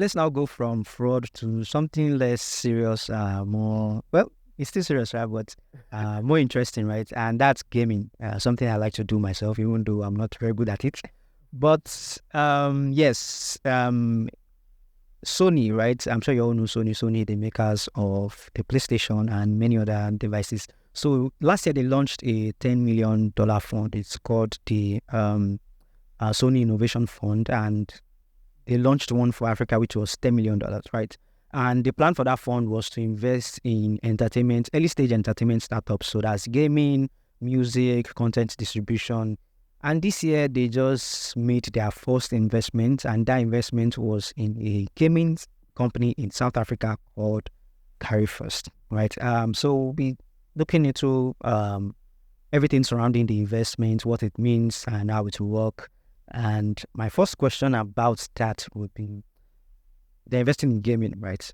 let's now go from fraud to something less serious, more, well, it's still serious, right? But more interesting, right? And that's gaming, something I like to do myself, even though I'm not very good at it. But yes, Sony, right? I'm sure you all know Sony. Sony, the makers of the PlayStation and many other devices. So last year they launched a $10 million fund. It's called the Sony Innovation Fund, and they launched one for Africa, which was $10 million, right? And the plan for that fund was to invest in entertainment, early stage entertainment startups. So that's gaming, music, content distribution. And this year they just made their first investment, and that investment was in a gaming company in South Africa called Carry First, right? So we'll be looking into everything surrounding the investment, what it means, and how it will work. And my first question about that would be, they're investing in gaming, right?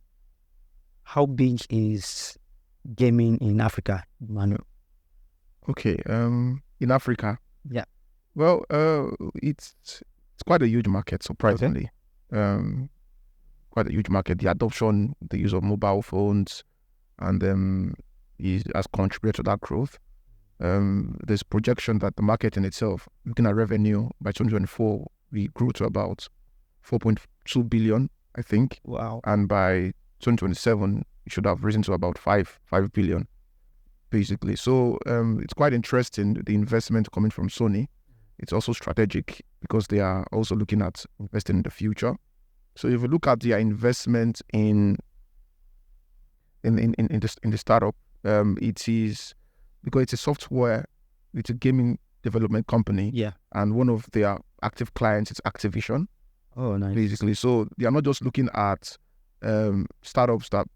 How big is gaming in Africa, Manu? Okay. In Africa. Yeah. Well, it's quite a huge market, surprisingly. Quite a huge market. The adoption, the use of mobile phones, and has contributed to that growth. There's projection that the market in itself, looking at revenue by 2024, we grew to about 4.2 billion, I think. Wow. And by 2027, it should have risen to about 5 billion, basically. So it's quite interesting, the investment coming from Sony. It's also strategic because they are also looking at investing in the future. So if you look at their investment in the startup, it is because it's a software, it's a gaming development company. Yeah. And one of their active clients is Activision. Oh, nice. Basically. So they are not just looking at startups that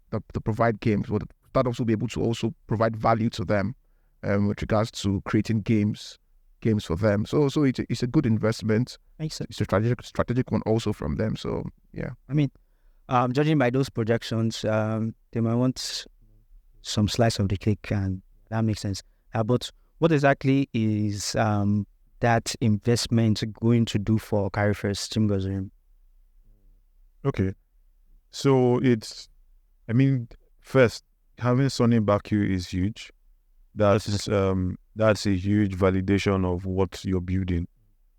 provide games, but startups will be able to also provide value to them with regards to creating games for them. So it's a good investment. Makes sense. It's a strategic one also from them. So yeah. I mean, judging by those projections, they might want some slice of the cake, and that makes sense. But what exactly is that investment going to do for Carry First, Chimgozirim? Okay. So first, having Sony back you is huge. That's a huge validation of what you're building.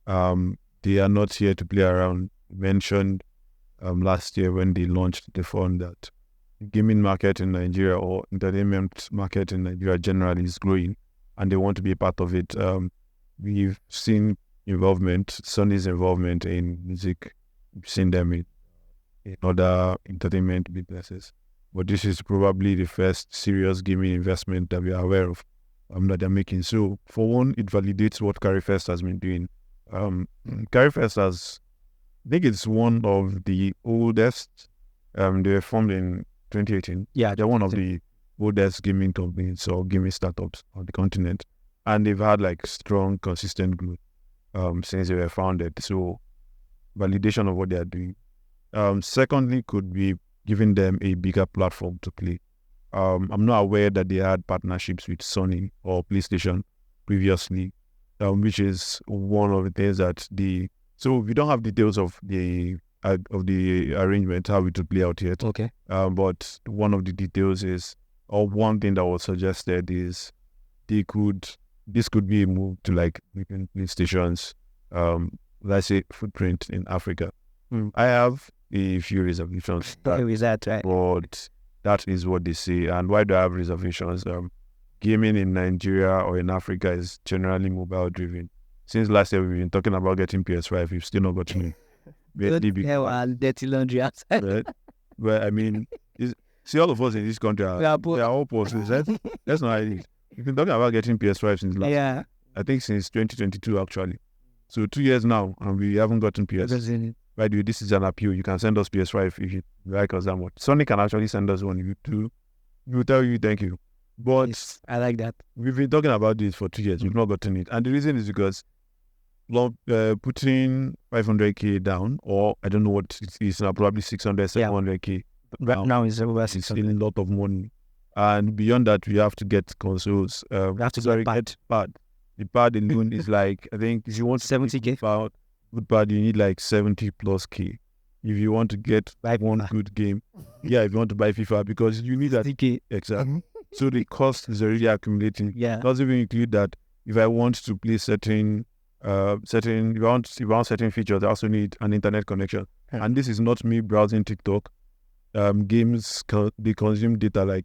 They are not here to play around. Mentioned last year when they launched the fund that the gaming market in Nigeria, or entertainment market in Nigeria generally, is growing, and they want to be a part of it. We've seen Sony's involvement in music. We've seen them in other entertainment businesses. But this is probably the first serious gaming investment that we are aware of that they're making. So for one, it validates what Carry First has been doing. Carry First I think it's one of the oldest. They were formed in 2018. Yeah, they're one of the oldest gaming companies or gaming startups on the continent, and they've had like strong, consistent growth since they were founded. So validation of what they are doing. Secondly, could be giving them a bigger platform to play. I'm not aware that they had partnerships with Sony or PlayStation previously, which is one of the things that so we don't have details of the arrangement, how it will play out yet. Okay. But one of the details is, or one thing that was suggested is, this could be a move to like PlayStation's, let's say, footprint in Africa. I have a few reservations. Is that right? But that is what they say. And why do I have reservations? Gaming in Nigeria or in Africa is generally mobile driven. Since last year we've been talking about getting PS5, we've still not gotten it. And dirty laundry outside. Right? But I mean, see, all of us in this country they are all posted. That's not it. We've been talking about getting PS5 since last year. I think since 2022 actually. So 2 years now, and we haven't gotten PS. By the way, this is an appeal. You can send us PS5 if you like us that much. Sony can actually send us one. You do. We will tell you thank you. But yes, I like that. We've been talking about this for 2 years. We've not gotten it. And the reason is because putting 500k down, or I don't know what it is now, probably 600, 700k. Right now is over 600. It's still a lot of money. And beyond that, we have to get consoles. We have to get pad. The pad alone is like, I think if you want 70k. Good pad, you need like 70 plus K. if you want to get Buy one FIFA. good game. Yeah, if you want to buy FIFA, because you need that. Okay. Exactly. So the cost is already accumulating. Yeah. Doesn't even include that if I want to play certain if I want certain features, I also need an internet connection. Yeah. And this is not me browsing TikTok. Games they consume data like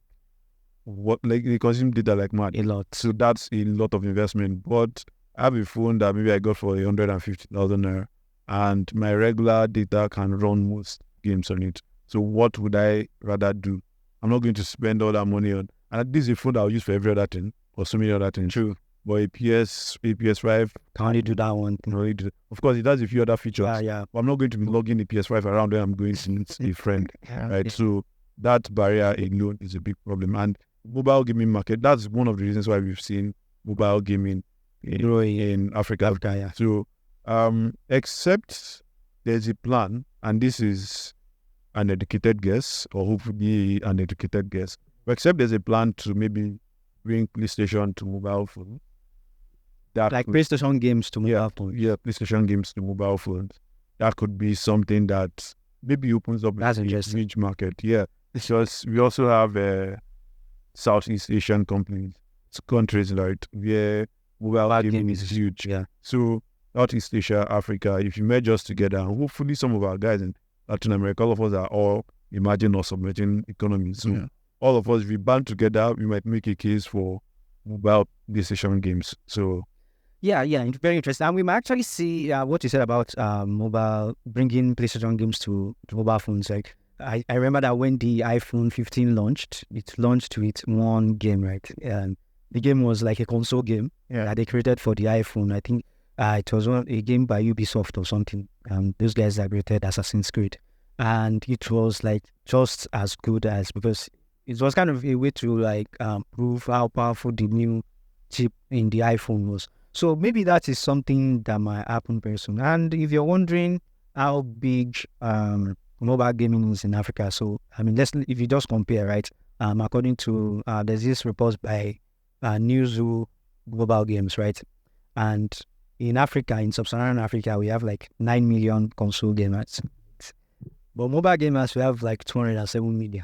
they consume data like mad. A lot. So that's a lot of investment. But I have a phone that maybe I got for 150,000 naira, and my regular data can run most games on it. So what would I rather do? I'm not going to spend all that money on. And this is a phone that I'll use for every other thing or so many other things. True. But a PS5 Can only do that one can thing. only do. Of course, it has a few other features. Yeah. But I'm not going to be logging the PS5 around when I'm going to meet a friend. Yeah. Right. Yeah. So that barrier alone is a big problem. And mobile gaming market, that's one of the reasons why we've seen mobile gaming Growing in Africa. yeah. So except there's a plan, and this is an educated guess, or hopefully an educated guess, but except there's a plan to maybe bring PlayStation to mobile phone. That Like could- PlayStation games to mobile phone. yeah, PlayStation games to mobile phones. That could be something that maybe opens up That's a interesting. huge market. Yeah, because we also have Southeast Asian countries, right, where mobile Mobile gaming gaming is is- huge. yeah. So Southeast Asia, Africa, if you merge us together, and hopefully some of our guys in Latin America, all of us are all emerging or submerging economies. So Yeah. all of us, if we band together, we might make a case for mobile PlayStation games. So Yeah, very interesting. And we might actually see what you said about mobile, bringing PlayStation games to mobile phones. Like, I remember that when the iPhone 15 launched, it launched with one game, right? The game was like a console game Yeah. that they created for the iPhone. I think it was a game by Ubisoft or something. Those guys that created Assassin's Creed. And it was like just as good as, because it was kind of a way to like prove how powerful the new chip in the iPhone was. So maybe that is something that might happen very soon. And if you're wondering how big mobile gaming is in Africa, so I mean, if you just compare, right? According to there's this report by Newzoo Global Games, right? And in Africa, in sub-Saharan Africa, we have like 9 million console gamers. But mobile gamers, we have like 207 million.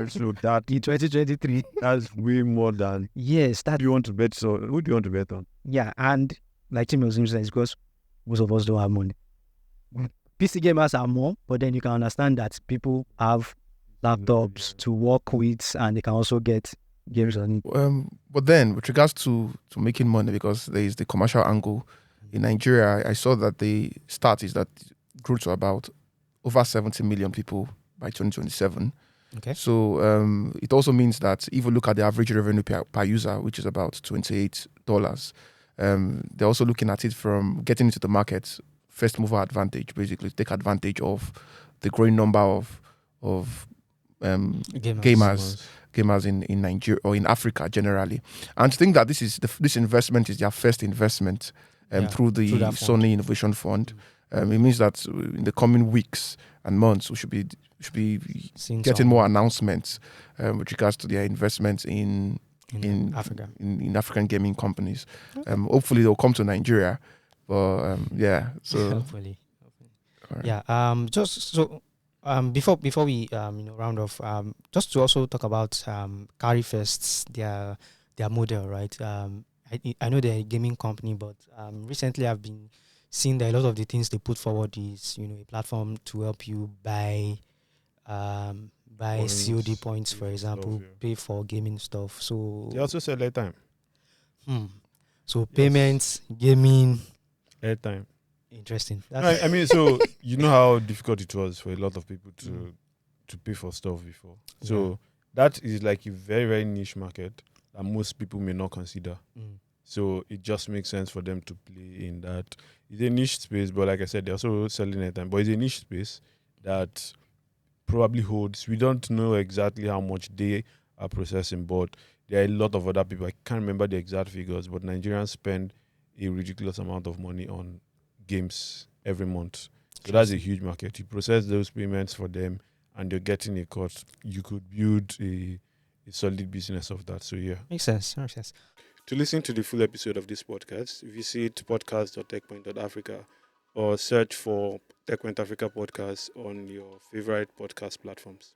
so that In 2023. that's way more than Yes, that who do you want to bet. So who do you want to bet on? yeah, and like Tim was saying, it's because most of us don't have money. PC gamers are more, but then you can understand that people have laptops to work with, and they can also get games on it. But then, with regards to making money, because there is the commercial angle in Nigeria, I saw that the stat is that it grew to about over 70 million people by 2027. Okay. So it also means that if you look at the average revenue per user, which is about $28, they're also looking at it from getting into the market, first mover advantage, basically take advantage of the growing number of gamers in Nigeria or in Africa generally. And to think that this investment is their first investment through the through that fund. Sony Innovation Fund. It means that in the coming weeks and months we should be getting more announcements with regards to their investments in Africa. in African gaming companies. Hopefully they'll come to Nigeria. But yeah, so hopefully. all right. Yeah. Just so before we round off, just to also talk about Carry Fest's their model, right? I know they're a gaming company, but recently I've been seeing that a lot of the things they put forward is a platform to help you buy Points, COD points, for stuff, example, yeah. pay for gaming stuff. So They also sell airtime. So payments, gaming, Airtime. interesting. I mean, so you know how difficult it was for a lot of people to pay for stuff before. So that is like a very, very niche market that most people may not consider. So it just makes sense for them to play in that. It's a niche space, but like I said, they're also selling airtime. But it's a niche space that probably holds. We don't know exactly how much they are processing, but there are a lot of other people. I can't remember the exact figures, but Nigerians spend a ridiculous amount of money on games every month. So that's a huge market. You process those payments for them and you're getting a cut. You could build a solid business of that. So yeah. Makes sense. To listen to the full episode of this podcast, visit podcast.techpoint.africa or search for TechWent Africa podcast on your favorite podcast platforms.